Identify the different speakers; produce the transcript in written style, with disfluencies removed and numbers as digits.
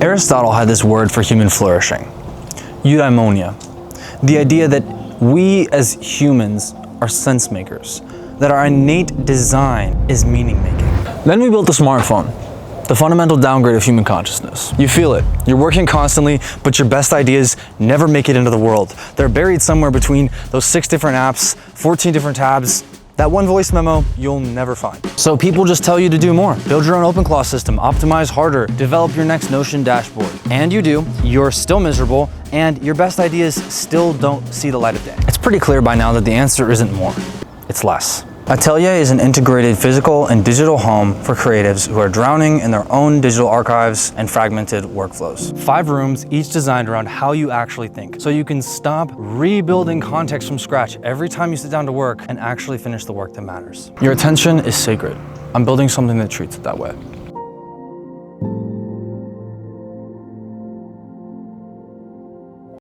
Speaker 1: Aristotle had this word for human flourishing, eudaimonia. The idea that we as humans are sense makers, that our innate design is meaning making. Then we built the smartphone, the fundamental downgrade of human consciousness. You feel it. You're working constantly, but your best ideas never make it into the world. They're buried somewhere between those 6 different apps, 14 different tabs. That one voice memo you'll never find. So people just tell you to do more. Build your own OpenClaw system, optimize harder, develop your next Notion dashboard. And you do, you're still miserable, and your best ideas still don't see the light of day. It's pretty clear by now that the answer isn't more, it's less. Atelier is an integrated physical and digital home for creatives who are drowning in their own digital archives and fragmented workflows. 5 rooms, each designed around how you actually think, so you can stop rebuilding context from scratch every time you sit down to work and actually finish the work that matters. Your attention is sacred. I'm building something that treats it that way.